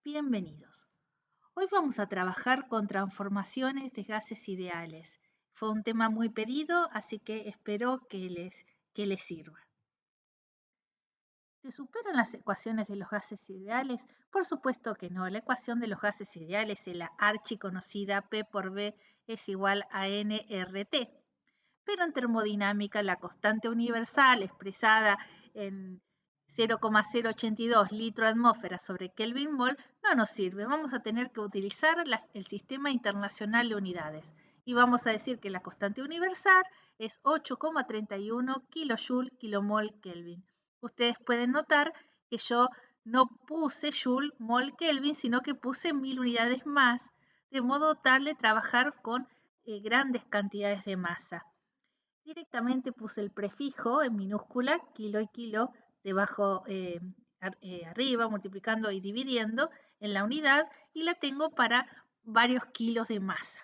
Bienvenidos. Hoy vamos a trabajar con transformaciones de gases ideales. Fue un tema muy pedido, así que espero que les sirva. ¿Se superan las ecuaciones de los gases ideales? Por supuesto que no. La ecuación de los gases ideales es la archiconocida P por B es igual a nRT. Pero en termodinámica la constante universal expresada en 0,082 litro atmósfera sobre Kelvin mol no nos sirve. Vamos a tener que utilizar el sistema internacional de unidades. Y vamos a decir que la constante universal es 8,31 kilojoule kilomol Kelvin. Ustedes pueden notar que yo no puse joule mol Kelvin, sino que puse 1000 unidades más, de modo tal de trabajar con grandes cantidades de masa. Directamente puse el prefijo en minúscula, kilo y kilo, debajo arriba, multiplicando y dividiendo en la unidad, y la tengo para varios kilos de masa.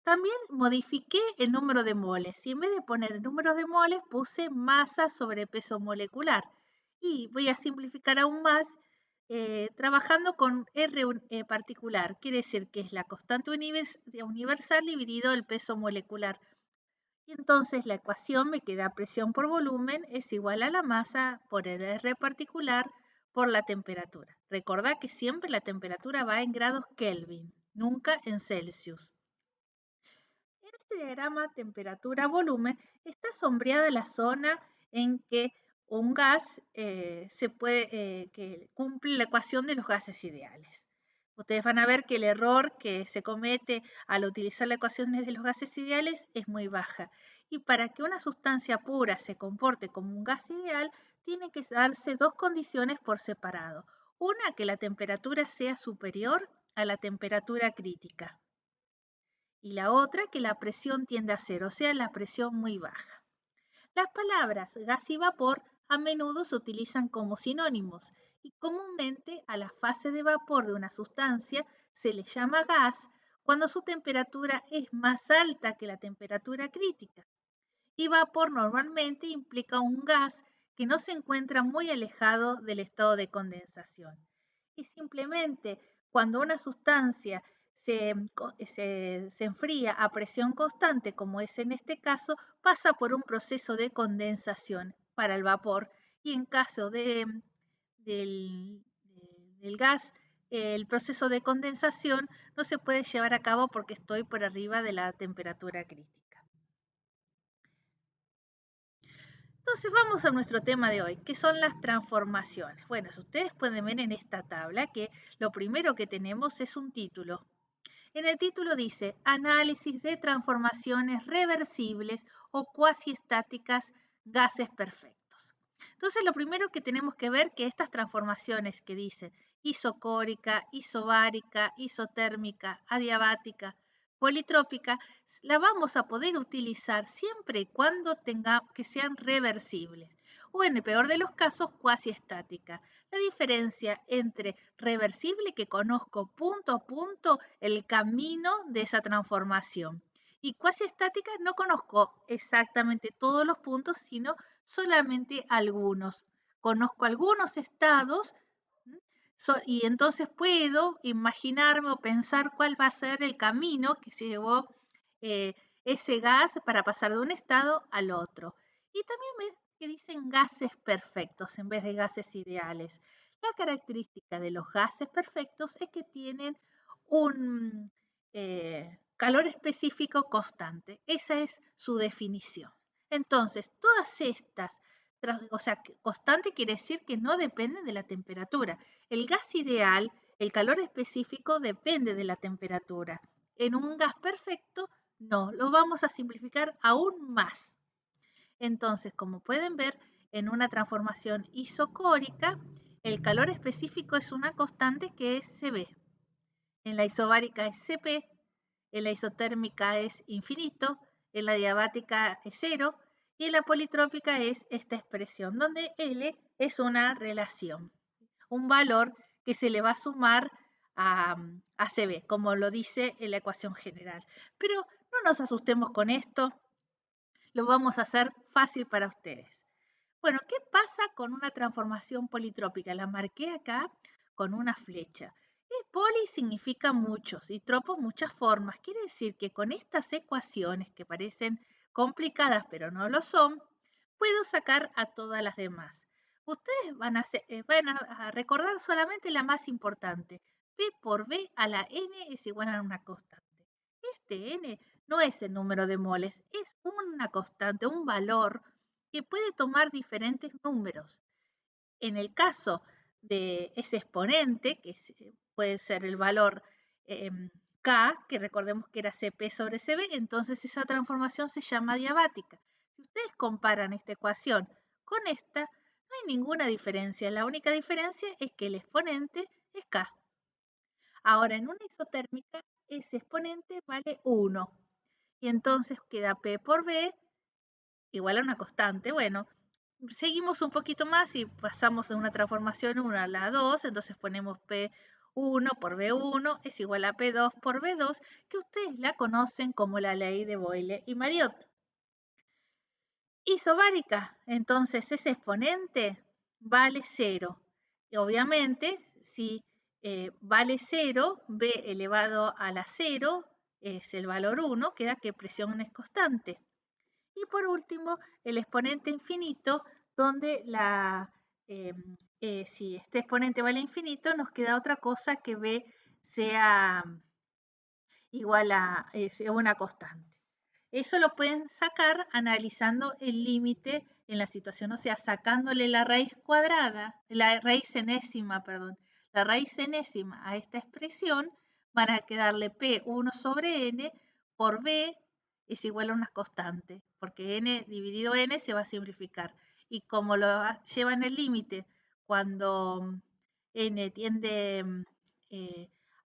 También modifiqué el número de moles, y en vez de poner el número de moles, puse masa sobre peso molecular. Y voy a simplificar aún más, trabajando con R particular, quiere decir que es la constante universal dividido el peso molecular. Y entonces la ecuación me queda presión por volumen es igual a la masa por el R particular por la temperatura. Recordá que siempre la temperatura va en grados Kelvin, nunca en Celsius. En este diagrama temperatura-volumen está sombreada la zona en que un gas que cumple la ecuación de los gases ideales. Ustedes van a ver que el error que se comete al utilizar la ecuación de los gases ideales es muy baja. Y para que una sustancia pura se comporte como un gas ideal, tienen que darse dos condiciones por separado. Una, que la temperatura sea superior a la temperatura crítica. Y la otra, que la presión tiende a cero, o sea, la presión muy baja. Las palabras gas y vapor a menudo se utilizan como sinónimos y comúnmente a la fase de vapor de una sustancia se le llama gas cuando su temperatura es más alta que la temperatura crítica. Y vapor normalmente implica un gas que no se encuentra muy alejado del estado de condensación. Y simplemente cuando una sustancia se enfría a presión constante, como es en este caso, pasa por un proceso de condensación para el vapor. Y en caso del, del gas, el proceso de condensación no se puede llevar a cabo porque estoy por arriba de la temperatura crítica. Entonces vamos a nuestro tema de hoy, que son las transformaciones. Bueno, ustedes pueden ver en esta tabla que lo primero que tenemos es un título. En el título dice Análisis de transformaciones reversibles o cuasiestáticas gases perfectos. Entonces lo primero que tenemos que ver que estas transformaciones que dicen isocórica, isobárica, isotérmica, adiabática, politrópica, la vamos a poder utilizar siempre y cuando que sean reversibles o en el peor de los casos cuasiestática. La diferencia entre reversible, que conozco punto a punto el camino de esa transformación, y cuasiestática no conozco exactamente todos los puntos, sino solamente algunos. Conozco algunos estados y entonces puedo imaginarme o pensar cuál va a ser el camino que se llevó ese gas para pasar de un estado al otro. Y también ves que dicen gases perfectos en vez de gases ideales. La característica de los gases perfectos es que tienen un calor específico constante. Esa es su definición. Entonces, todas estas, o sea, constante quiere decir que no dependen de la temperatura. El gas ideal, el calor específico depende de la temperatura. En un gas perfecto, no, lo vamos a simplificar aún más. Entonces, como pueden ver, en una transformación isocórica, el calor específico es una constante que es Cb. En la isobárica es Cp, en la isotérmica es infinito, en la diabática es cero y en la politrópica es esta expresión, donde L es una relación, un valor que se le va a sumar a Cb, como lo dice en la ecuación general. Pero no nos asustemos con esto, lo vamos a hacer fácil para ustedes. Bueno, ¿qué pasa con una transformación politrópica? La marqué acá con una flecha. Poli significa muchos y tropo muchas formas. Quiere decir que con estas ecuaciones que parecen complicadas pero no lo son, puedo sacar a todas las demás. Ustedes van a recordar solamente la más importante. P por B a la n es igual a una constante. Este n no es el número de moles, es una constante, un valor que puede tomar diferentes números. En el caso de ese exponente, que puede ser el valor K, que recordemos que era CP sobre CB, entonces esa transformación se llama adiabática. Si ustedes comparan esta ecuación con esta, no hay ninguna diferencia. La única diferencia es que el exponente es K. Ahora, en una isotérmica, ese exponente vale 1. Y entonces queda P por B igual a una constante. Bueno, seguimos un poquito más y pasamos de una transformación 1 a la 2, entonces ponemos P1 por B1 es igual a P2 por B2, que ustedes la conocen como la ley de Boyle y Mariotte. Isobárica, entonces ese exponente vale 0. Y obviamente, si vale 0, B elevado a la 0 es el valor 1, queda que presión es constante. Y por último, el exponente infinito, donde si este exponente vale infinito, nos queda otra cosa que B sea igual a una constante. Eso lo pueden sacar analizando el límite en la situación, o sea, sacándole la raíz cuadrada, la raíz enésima, perdón, la raíz enésima a esta expresión, van a quedarle P1 sobre N por B es igual a una constante, porque N dividido N se va a simplificar. Y como lo llevan el límite cuando N tiende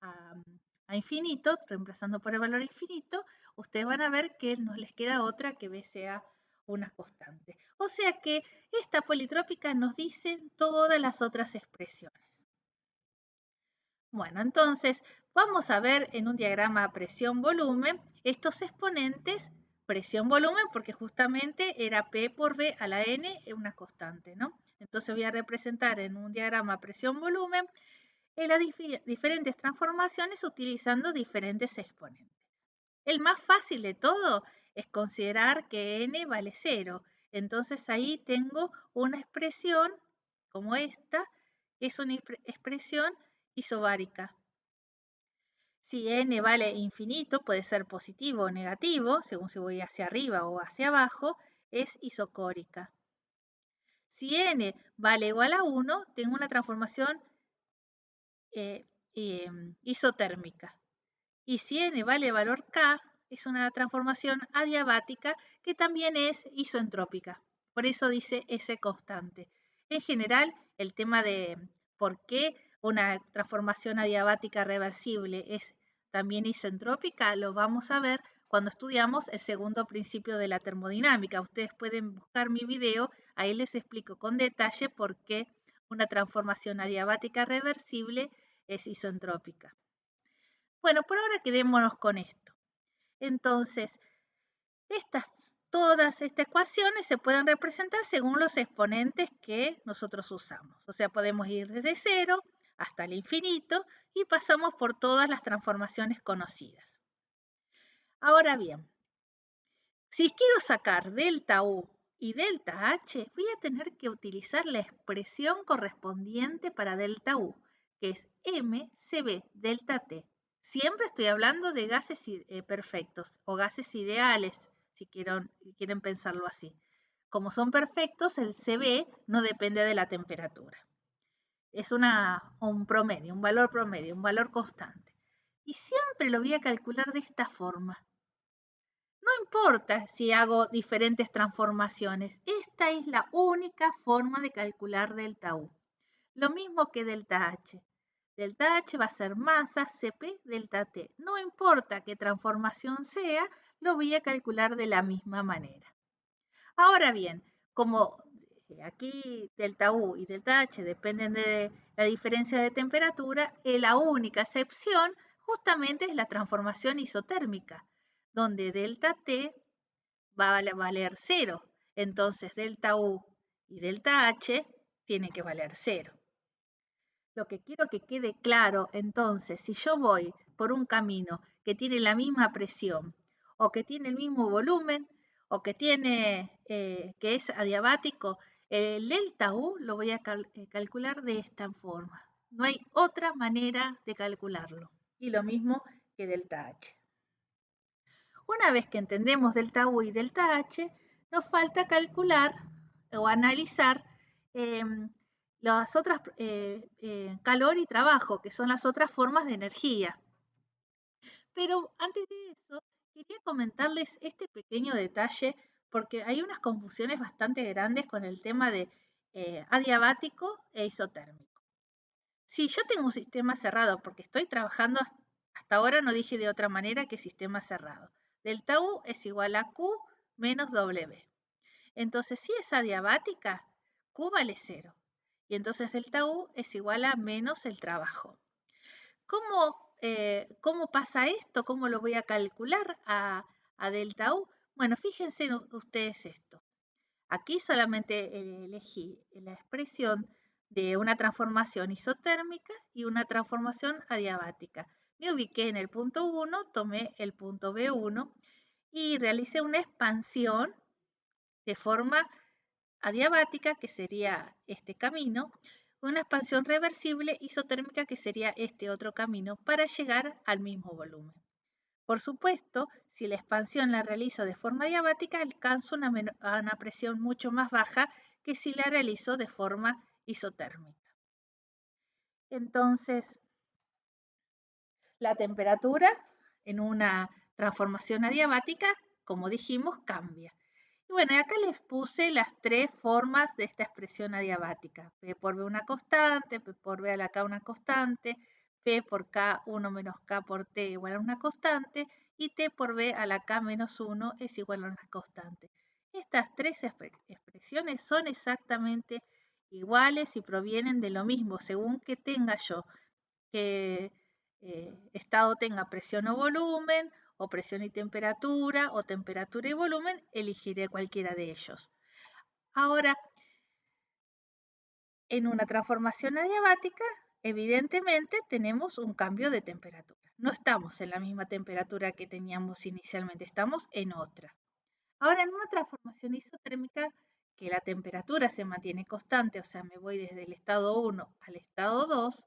a, a infinito, reemplazando por el valor infinito, ustedes van a ver que no les queda otra que B sea una constante. O sea que esta politrópica nos dice todas las otras expresiones. Bueno, entonces vamos a ver en un diagrama presión-volumen estos exponentes, presión-volumen, porque justamente era P por B a la N, una constante, ¿no? Entonces voy a representar en un diagrama presión-volumen las diferentes transformaciones utilizando diferentes exponentes. El más fácil de todo es considerar que n vale 0. Entonces ahí tengo una expresión como esta, que es una expresión isobárica. Si n vale infinito, puede ser positivo o negativo, según si voy hacia arriba o hacia abajo, es isocórica. Si n vale igual a 1, tengo una transformación isotérmica. Y si n vale valor K, es una transformación adiabática que también es isoentrópica. Por eso dice S constante. En general, el tema de por qué una transformación adiabática reversible es también isoentrópica lo vamos a ver cuando estudiamos el segundo principio de la termodinámica. Ustedes pueden buscar mi video, ahí les explico con detalle por qué una transformación adiabática reversible es isoentrópica. Bueno, por ahora quedémonos con esto. Entonces, todas estas ecuaciones se pueden representar según los exponentes que nosotros usamos. O sea, podemos ir desde 0 hasta el infinito y pasamos por todas las transformaciones conocidas. Ahora bien, si quiero sacar delta U y delta H, voy a tener que utilizar la expresión correspondiente para delta U, que es mCb delta T. Siempre estoy hablando de gases perfectos o gases ideales, si quieren pensarlo así. Como son perfectos, el Cb no depende de la temperatura. Es un promedio, un valor promedio, un valor constante. Y siempre lo voy a calcular de esta forma. No importa si hago diferentes transformaciones, esta es la única forma de calcular delta U. Lo mismo que delta H. Delta H va a ser masa Cp delta T. No importa qué transformación sea, lo voy a calcular de la misma manera. Ahora bien, como aquí delta U y delta H dependen de la diferencia de temperatura, la única excepción justamente es la transformación isotérmica, donde delta T va a valer 0. Entonces delta U y delta H tienen que valer 0. Lo que quiero que quede claro, entonces, si yo voy por un camino que tiene la misma presión, o que tiene el mismo volumen, o que que es adiabático, el delta U lo voy a calcular de esta forma. No hay otra manera de calcularlo. Y lo mismo que delta H. Una vez que entendemos delta U y delta H, nos falta calcular o analizar las otras calor y trabajo, que son las otras formas de energía. Pero antes de eso, quería comentarles este pequeño detalle porque hay unas confusiones bastante grandes con el tema de adiabático e isotérmico. Si yo tengo un sistema cerrado, porque estoy trabajando hasta ahora, no dije de otra manera que sistema cerrado. Delta U es igual a Q menos W. Entonces, si es adiabática, Q vale 0. Y entonces delta U es igual a menos el trabajo. ¿Cómo pasa esto? ¿Cómo lo voy a calcular a delta U? Bueno, fíjense ustedes esto. Aquí solamente elegí la expresión de una transformación isotérmica y una transformación adiabática. Me ubiqué en el punto 1, tomé el punto B1 y realicé una expansión de forma adiabática, que sería este camino, una expansión reversible isotérmica, que sería este otro camino, para llegar al mismo volumen. Por supuesto, si la expansión la realizo de forma diabática, alcanzo una presión mucho más baja que si la realizo de forma isotérmica. Entonces, la temperatura en una transformación adiabática, como dijimos, cambia. Y bueno, acá les puse las tres formas de esta expresión adiabática. P por B una constante, P por B a la K una constante, P por K 1 menos K por T igual a una constante y T por B a la K menos 1 es igual a una constante. Estas tres expresiones son exactamente iguales y provienen de lo mismo, según que tenga yo, que estado tenga presión o volumen, o presión y temperatura, o temperatura y volumen, elegiré cualquiera de ellos. Ahora, en una transformación adiabática, evidentemente tenemos un cambio de temperatura. No estamos en la misma temperatura que teníamos inicialmente, estamos en otra. Ahora, en una transformación isotérmica, que la temperatura se mantiene constante, o sea, me voy desde el estado 1 al estado 2,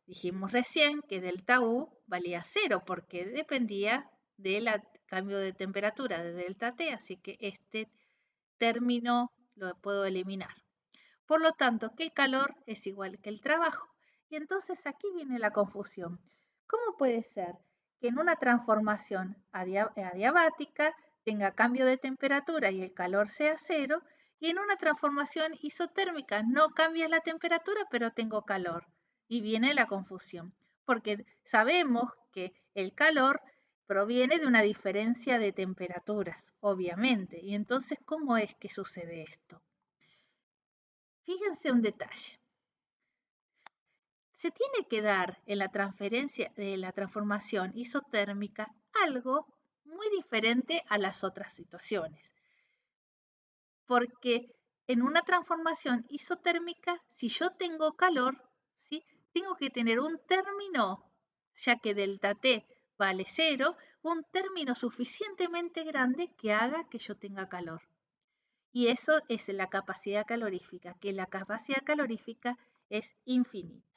dijimos recién que delta U valía 0 porque dependía del cambio de temperatura de delta T, así que este término lo puedo eliminar. Por lo tanto, que el calor es igual que el trabajo. Y entonces aquí viene la confusión. ¿Cómo puede ser que en una transformación adiabática tenga cambio de temperatura y el calor sea 0, y en una transformación isotérmica no cambia la temperatura pero tengo calor? Y viene la confusión, porque sabemos que el calor proviene de una diferencia de temperaturas, obviamente. Y entonces, ¿cómo es que sucede esto? Fíjense un detalle. Se tiene que dar en la transferencia de la transformación isotérmica algo muy diferente a las otras situaciones. Porque en una transformación isotérmica, si yo tengo calor, ¿sí?, tengo que tener un término, ya que delta T vale 0, un término suficientemente grande que haga que yo tenga calor. Y eso es la capacidad calorífica, que la capacidad calorífica es infinita.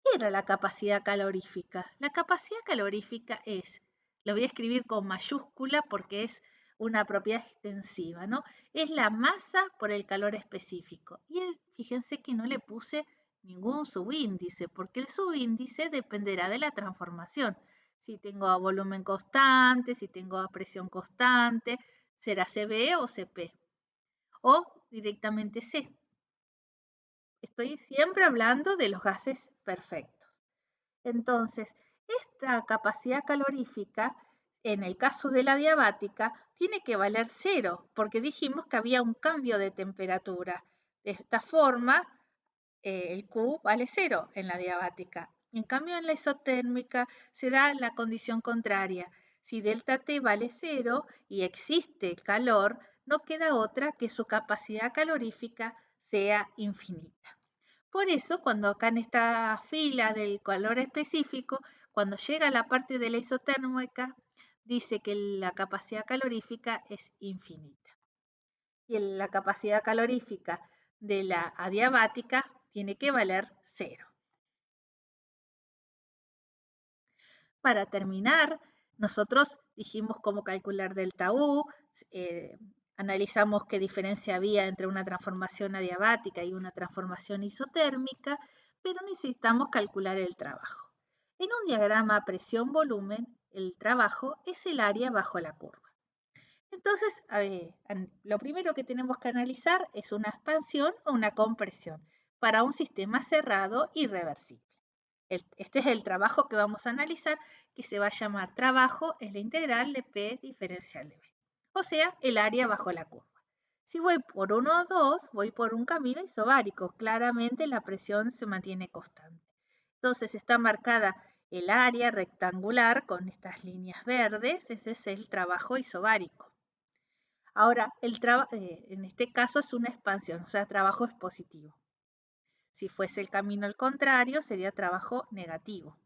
¿Qué era la capacidad calorífica? La capacidad calorífica es, lo voy a escribir con mayúscula porque es una propiedad extensiva, ¿no? Es la masa por el calor específico. Y fíjense que no le puse ningún subíndice, porque el subíndice dependerá de la transformación. Si tengo a volumen constante, si tengo a presión constante, será CB o CP, o directamente C. Estoy siempre hablando de los gases perfectos. Entonces, esta capacidad calorífica, en el caso de la diabática, tiene que valer 0, porque dijimos que había un cambio de temperatura. De esta forma, el Q vale 0 en la diabática. En cambio, en la isotérmica se da la condición contraria. Si delta T vale 0 y existe calor, no queda otra que su capacidad calorífica sea infinita. Por eso, cuando acá en esta fila del calor específico, cuando llega a la parte de la isotérmica, dice que la capacidad calorífica es infinita. Y la capacidad calorífica de la adiabática tiene que valer 0. Para terminar, nosotros dijimos cómo calcular delta U, analizamos qué diferencia había entre una transformación adiabática y una transformación isotérmica, pero necesitamos calcular el trabajo. En un diagrama presión-volumen, el trabajo es el área bajo la curva. Entonces, lo primero que tenemos que analizar es una expansión o una compresión para un sistema cerrado y reversible. Este es el trabajo que vamos a analizar, que se va a llamar trabajo en la integral de P diferencial de B, o sea, el área bajo la curva. Si voy por 1 o 2, voy por un camino isobárico. Claramente la presión se mantiene constante. Entonces está marcada el área rectangular con estas líneas verdes, ese es el trabajo isobárico. Ahora, en este caso es una expansión, o sea, trabajo es positivo. Si fuese el camino al contrario, sería trabajo negativo,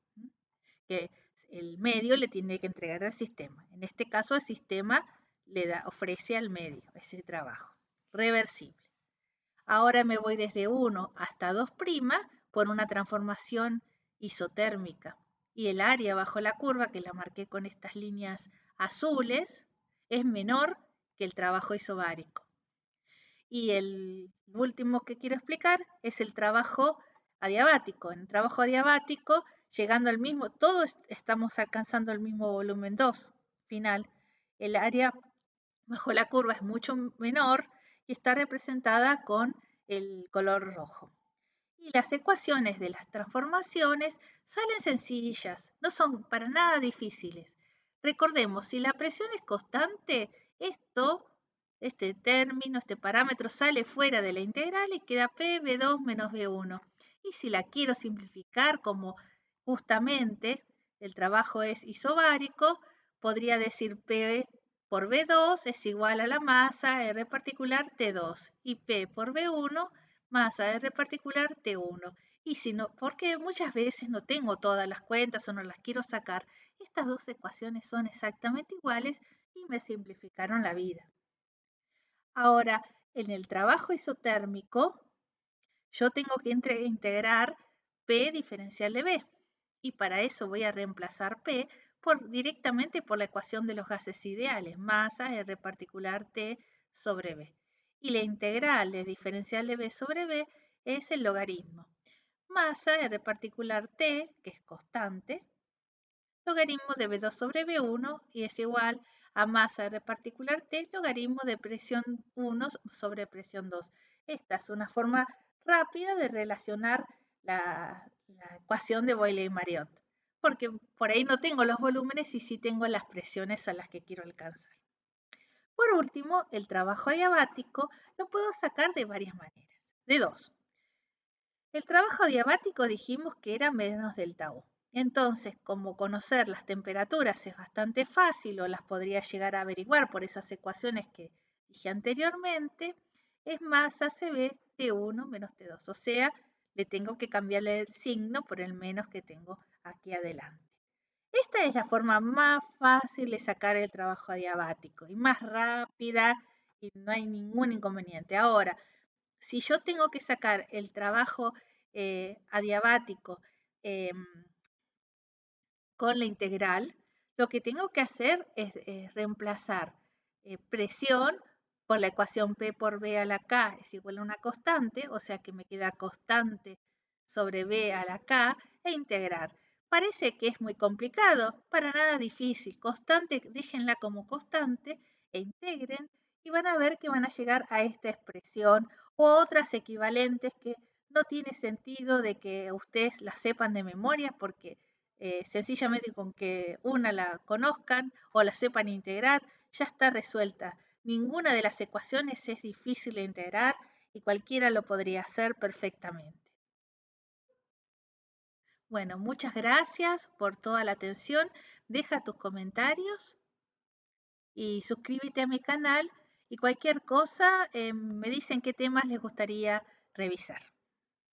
que el medio le tiene que entregar al sistema. En este caso, el sistema ofrece al medio ese trabajo. Reversible. Ahora me voy desde 1 hasta 2' por una transformación isotérmica. Y el área bajo la curva, que la marqué con estas líneas azules, es menor que el trabajo isobárico. Y el último que quiero explicar es el trabajo adiabático. En el trabajo adiabático, llegando al mismo, todos estamos alcanzando el mismo volumen 2 final. El área bajo la curva es mucho menor y está representada con el color rojo. Y las ecuaciones de las transformaciones salen sencillas, no son para nada difíciles. Recordemos, si la presión es constante, este término, este parámetro sale fuera de la integral y queda P B2 menos B1. Y si la quiero simplificar como justamente el trabajo es isobárico, podría decir P por B2 es igual a la masa R particular T2 y P por B1 masa R particular T1. Y si no, porque muchas veces no tengo todas las cuentas o no las quiero sacar, estas dos ecuaciones son exactamente iguales y me simplificaron la vida. Ahora, en el trabajo isotérmico, yo tengo que integrar P diferencial de B. Y para eso voy a reemplazar P directamente por la ecuación de los gases ideales, masa R particular T sobre B. Y la integral de diferencial de B sobre B es el logaritmo. Masa R particular T, que es constante, logaritmo de B2 sobre B1 y es igual a masa R particular T, logaritmo de presión 1 sobre presión 2. Esta es una forma rápida de relacionar la ecuación de Boyle-Mariotte, porque por ahí no tengo los volúmenes y sí tengo las presiones a las que quiero alcanzar. Por último, el trabajo adiabático lo puedo sacar de varias maneras, de dos. El trabajo adiabático dijimos que era menos delta U. Entonces, como conocer las temperaturas es bastante fácil o las podría llegar a averiguar por esas ecuaciones que dije anteriormente, es masa CB T1 menos T2. O sea, le tengo que cambiarle el signo por el menos que tengo aquí adelante. Esta es la forma más fácil de sacar el trabajo adiabático y más rápida y no hay ningún inconveniente. Ahora, si yo tengo que sacar el trabajo adiabático con la integral, lo que tengo que hacer es reemplazar presión por la ecuación P por B a la K es igual a una constante, o sea que me queda constante sobre B a la K e integrar. Parece que es muy complicado, para nada difícil. Constante, déjenla como constante e integren y van a ver que van a llegar a esta expresión o otras equivalentes que no tiene sentido de que ustedes las sepan de memoria porque sencillamente con que una la conozcan o la sepan integrar, ya está resuelta. Ninguna de las ecuaciones es difícil de integrar y cualquiera lo podría hacer perfectamente. Bueno, muchas gracias por toda la atención. Deja tus comentarios y suscríbete a mi canal y cualquier cosa me dicen qué temas les gustaría revisar.